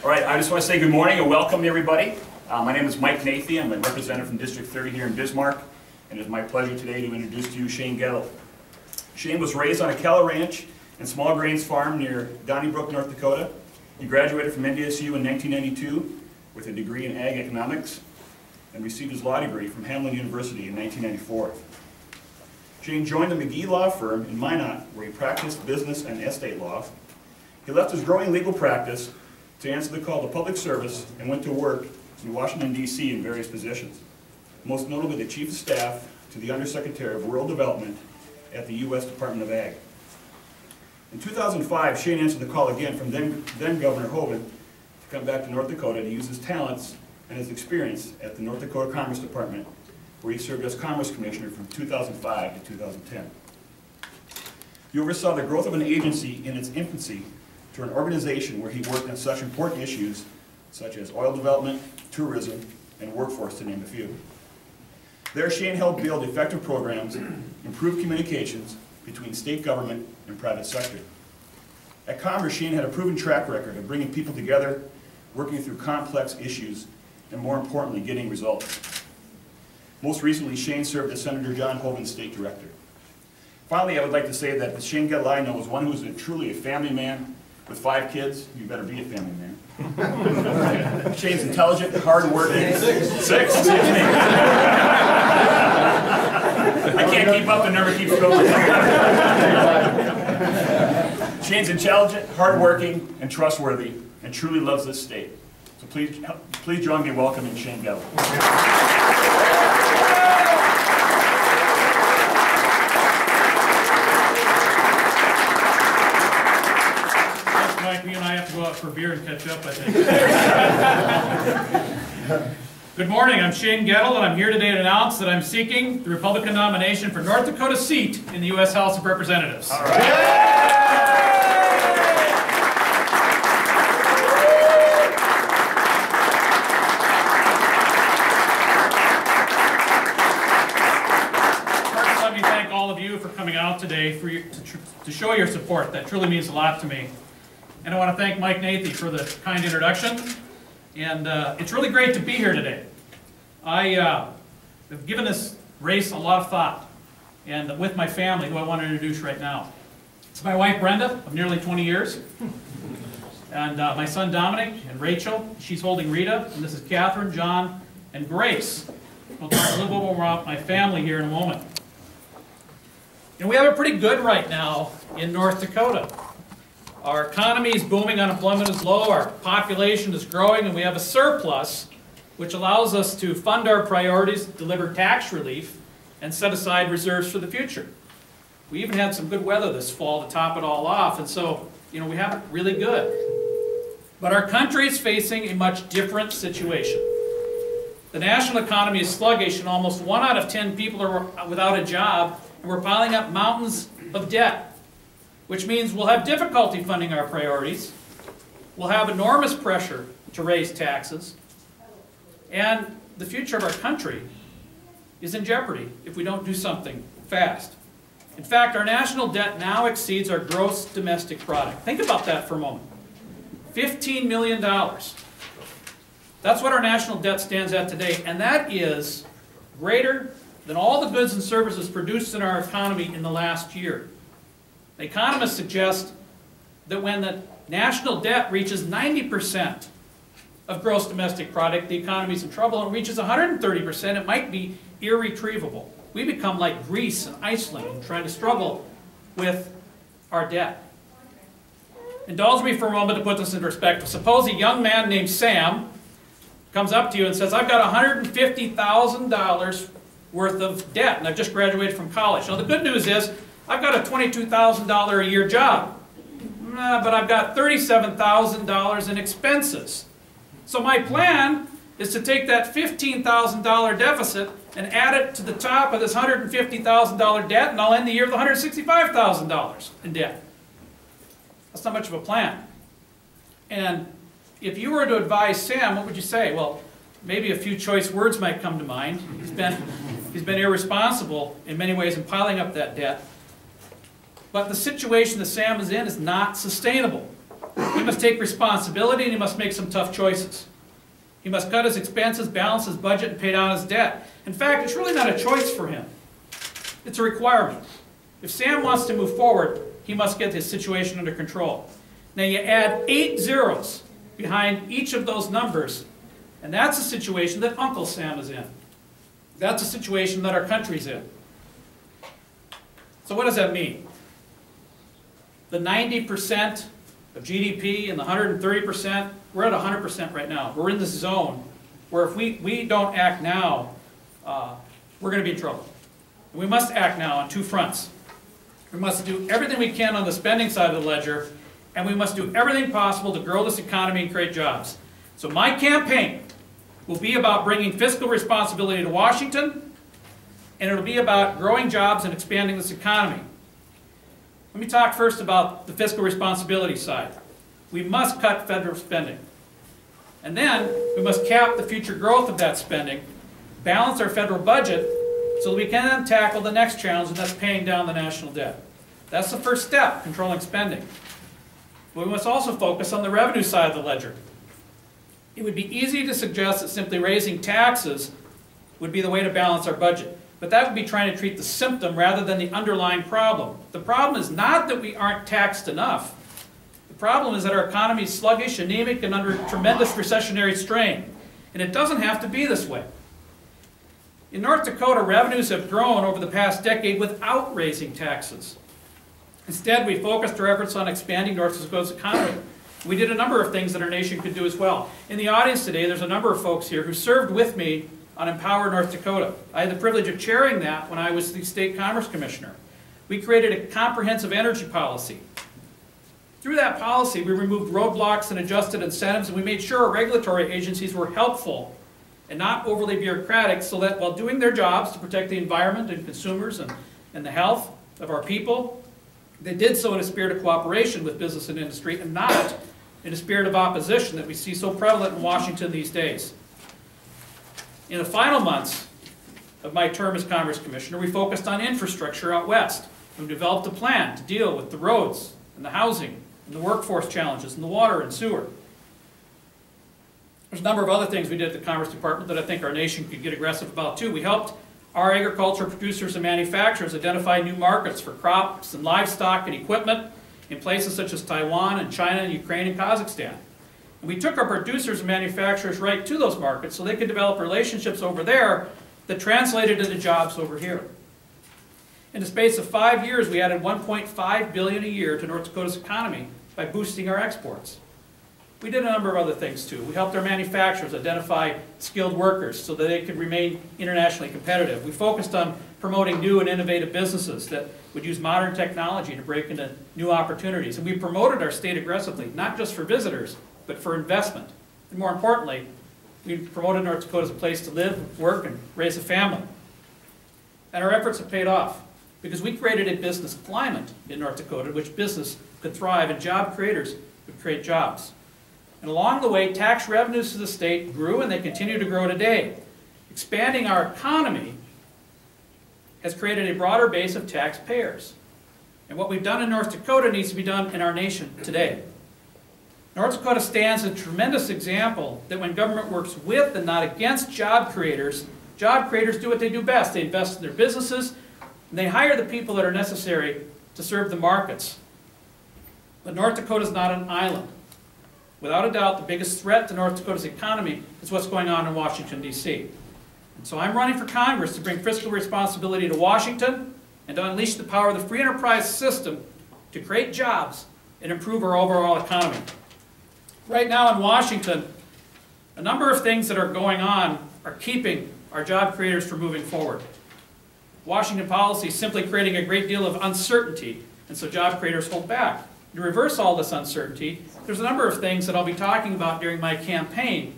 All right, I just want to say good morning and welcome everybody. My name is Mike Nathy. I'm a representative from District 30 here in Bismarck, and it's my pleasure today to introduce to you Shane Goettle. Shane was raised on a cattle ranch and small grains farm near Donnybrook, North Dakota. He graduated from NDSU in 1992 with a degree in ag economics and received his law degree from Hamlin University in 1994. Shane joined the McGee law firm in Minot, where he practiced business and estate law. He left his growing legal practice to answer the call to public service and went to work in Washington, D.C. in various positions, most notably the Chief of Staff to the Undersecretary of Rural Development at the U.S. Department of Ag. In 2005, Shane answered the call again from then Governor Hoeven to come back to North Dakota to use his talents and his experience at the North Dakota Commerce Department, where he served as Commerce Commissioner from 2005 to 2010. He oversaw the growth of an agency in its infancy to an organization where he worked on such important issues such as oil development, tourism, and workforce, to name a few. There, Shane helped build effective programs, improve communications between state government and private sector. At Commerce, Shane had a proven track record of bringing people together, working through complex issues, and more importantly, getting results. Most recently, Shane served as Senator John Hoeven's state director. Finally, I would like to say that the Shane Goettle I know is one who is truly a family man with 5 kids. You better be a family man. Shane's intelligent, hard-working. 6? Excuse me. I can't keep up, the number keeps going. Shane's intelligent, hard-working, and trustworthy, and truly loves this state. So please join me in welcoming Shane Goettle. You and I have to go out for beer and catch up, I think. Good morning, I'm Shane Goettle, and I'm here today to announce that I'm seeking the Republican nomination for North Dakota seat in the U.S. House of Representatives. All right. First, let me thank all of you for coming out today to show your support. That truly means a lot to me. And I want to thank Mike Nathy for the kind introduction. And it's really great to be here today. I have given this race a lot of thought, and with my family, who I want to introduce right now. It's my wife Brenda of nearly 20 years, and my son Dominic and Rachel. She's holding Rita, and this is Catherine, John, and Grace. We'll talk a little bit more about my family here in a moment. And we have it pretty good right now in North Dakota. Our economy is booming, unemployment is low, our population is growing, and we have a surplus which allows us to fund our priorities, deliver tax relief, and set aside reserves for the future. We even had some good weather this fall to top it all off, and so, we have it really good. But our country is facing a much different situation. The national economy is sluggish, and almost 1 out of 10 people are without a job, and we're piling up mountains of debt, which means we'll have difficulty funding our priorities, we'll have enormous pressure to raise taxes, and the future of our country is in jeopardy if we don't do something fast. In fact, our national debt now exceeds our gross domestic product. Think about that for a moment. $15 million. That's what our national debt stands at today, and that is greater than all the goods and services produced in our economy in the last year. Economists suggest that when the national debt reaches 90% of gross domestic product, the economy's in trouble, and reaches 130%, it might be irretrievable. We become like Greece and Iceland, trying to struggle with our debt. Indulge me for a moment to put this in perspective. Suppose a young man named Sam comes up to you and says, I've got $150,000 worth of debt, and I've just graduated from college. Now the good news is, I've got a $22,000 a year job, but I've got $37,000 in expenses. So my plan is to take that $15,000 deficit and add it to the top of this $150,000 debt, and I'll end the year with $165,000 in debt. That's not much of a plan. And if you were to advise Sam, what would you say? Well, maybe a few choice words might come to mind. He's been irresponsible in many ways in piling up that debt. But the situation that Sam is in is not sustainable. He must take responsibility and he must make some tough choices. He must cut his expenses, balance his budget, and pay down his debt. In fact, it's really not a choice for him. It's a requirement. If Sam wants to move forward, he must get his situation under control. Now you add 8 zeros behind each of those numbers, and that's a situation that Uncle Sam is in. That's a situation that our country's in. So what does that mean? The 90% of GDP and the 130%, we're at 100% right now. We're in this zone where if we don't act now, we're going to be in trouble. And we must act now on 2 fronts. We must do everything we can on the spending side of the ledger, and we must do everything possible to grow this economy and create jobs. So my campaign will be about bringing fiscal responsibility to Washington, and it'll be about growing jobs and expanding this economy. Let me talk first about the fiscal responsibility side. We must cut federal spending. And then we must cap the future growth of that spending, balance our federal budget, so that we can then tackle the next challenge, and that's paying down the national debt. That's the first step, controlling spending. But we must also focus on the revenue side of the ledger. It would be easy to suggest that simply raising taxes would be the way to balance our budget. But that would be trying to treat the symptom rather than the underlying problem. The problem is not that we aren't taxed enough. The problem is that our economy is sluggish, anemic, and under tremendous recessionary strain. And it doesn't have to be this way. In North Dakota, revenues have grown over the past decade without raising taxes. Instead, we focused our efforts on expanding North Dakota's economy. We did a number of things that our nation could do as well. In the audience today, there's a number of folks here who served with me on Empower North Dakota. I had the privilege of chairing that when I was the State Commerce Commissioner. We created a comprehensive energy policy. Through that policy, we removed roadblocks and adjusted incentives, and we made sure our regulatory agencies were helpful and not overly bureaucratic, so that while doing their jobs to protect the environment and consumers and the health of our people, they did so in a spirit of cooperation with business and industry, and not in a spirit of opposition that we see so prevalent in Washington these days. In the final months of my term as Commerce Commissioner, we focused on infrastructure out west. We developed a plan to deal with the roads and the housing and the workforce challenges and the water and sewer. There's a number of other things we did at the Commerce Department that I think our nation could get aggressive about too. We helped our agriculture producers and manufacturers identify new markets for crops and livestock and equipment in places such as Taiwan and China and Ukraine and Kazakhstan. And we took our producers and manufacturers right to those markets so they could develop relationships over there that translated into jobs over here. In the space of 5 years, we added $1.5 billion a year to North Dakota's economy by boosting our exports. We did a number of other things too. We helped our manufacturers identify skilled workers so that they could remain internationally competitive. We focused on promoting new and innovative businesses that would use modern technology to break into new opportunities. And we promoted our state aggressively, not just for visitors, but for investment. And more importantly, we promoted North Dakota as a place to live, work, and raise a family. And our efforts have paid off because we created a business climate in North Dakota in which business could thrive and job creators would create jobs. And along the way, tax revenues to the state grew, and they continue to grow today. Expanding our economy has created a broader base of taxpayers. And what we've done in North Dakota needs to be done in our nation today. North Dakota stands a tremendous example that when government works with and not against job creators do what they do best. They invest in their businesses, and they hire the people that are necessary to serve the markets. But North Dakota is not an island. Without a doubt, the biggest threat to North Dakota's economy is what's going on in Washington, D.C. And so I'm running for Congress to bring fiscal responsibility to Washington and to unleash the power of the free enterprise system to create jobs and improve our overall economy. Right now in Washington, a number of things that are going on are keeping our job creators from moving forward. Washington policy is simply creating a great deal of uncertainty, and so job creators hold back. To reverse all this uncertainty, there's a number of things that I'll be talking about during my campaign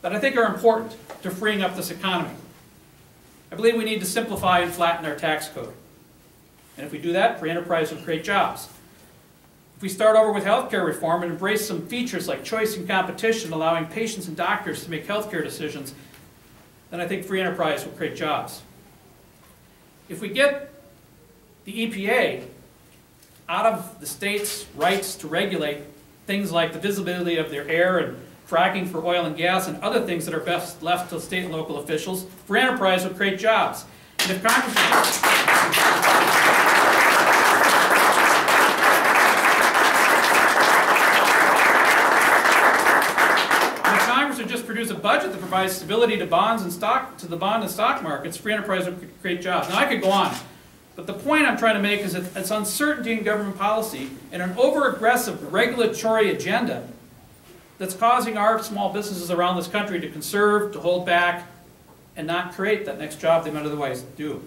that I think are important to freeing up this economy. I believe we need to simplify and flatten our tax code. And if we do that, free enterprise will create jobs. If we start over with healthcare reform and embrace some features like choice and competition, allowing patients and doctors to make healthcare decisions, then I think free enterprise will create jobs. If we get the EPA out of the state's rights to regulate things like the visibility of their air and fracking for oil and gas and other things that are best left to state and local officials, free enterprise will create jobs. And if Congress would just produce a budget that provides stability to bonds and stock, to the bond and stock markets, free enterprise will create jobs. Now I could go on, but the point I'm trying to make is that it's uncertainty in government policy and an over-aggressive regulatory agenda that's causing our small businesses around this country to conserve, to hold back, and not create that next job they might otherwise do.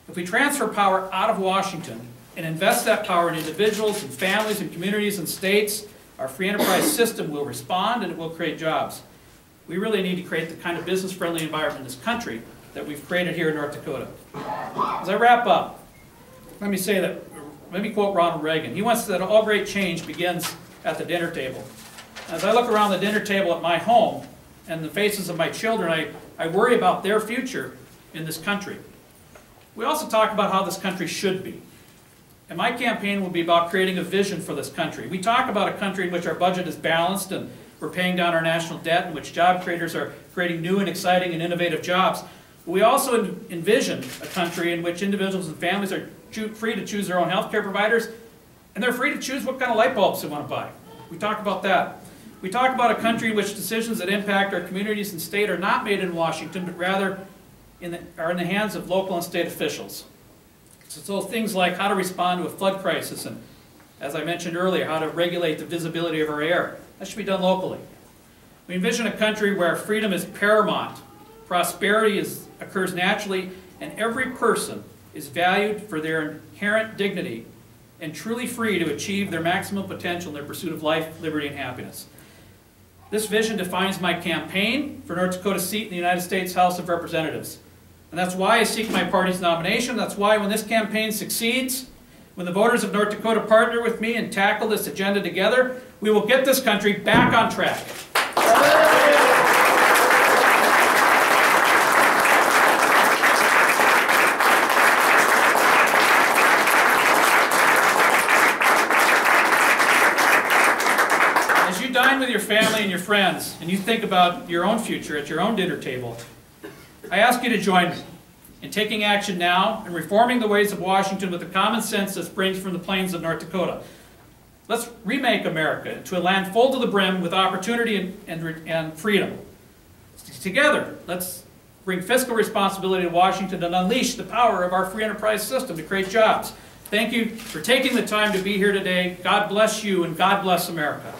If we transfer power out of Washington and invest that power in individuals and families and communities and states, our free enterprise system will respond and it will create jobs. We really need to create the kind of business-friendly environment in this country that we've created here in North Dakota. As I wrap up, let me quote Ronald Reagan. He once said, all great change begins at the dinner table. As I look around the dinner table at my home and the faces of my children, I worry about their future in this country. We also talk about how this country should be. And my campaign will be about creating a vision for this country. We talk about a country in which our budget is balanced and we're paying down our national debt, in which job creators are creating new and exciting and innovative jobs. We also envision a country in which individuals and families are free to choose their own health care providers, and they're free to choose what kind of light bulbs they want to buy. We talk about that. We talk about a country in which decisions that impact our communities and state are not made in Washington, but rather are in the hands of local and state officials. So things like how to respond to a flood crisis and, as I mentioned earlier, how to regulate the visibility of our air. That should be done locally. We envision a country where freedom is paramount, prosperity occurs naturally, and every person is valued for their inherent dignity and truly free to achieve their maximum potential in their pursuit of life, liberty, and happiness. This vision defines my campaign for North Dakota's seat in the United States House of Representatives. And that's why I seek my party's nomination. That's why when this campaign succeeds, when the voters of North Dakota partner with me and tackle this agenda together, we will get this country back on track. As you dine with your family and your friends, and you think about your own future at your own dinner table, I ask you to join me in taking action now and reforming the ways of Washington with the common sense that springs from the plains of North Dakota. Let's remake America to a land full to the brim with opportunity and freedom. Together, let's bring fiscal responsibility to Washington and unleash the power of our free enterprise system to create jobs. Thank you for taking the time to be here today. God bless you and God bless America.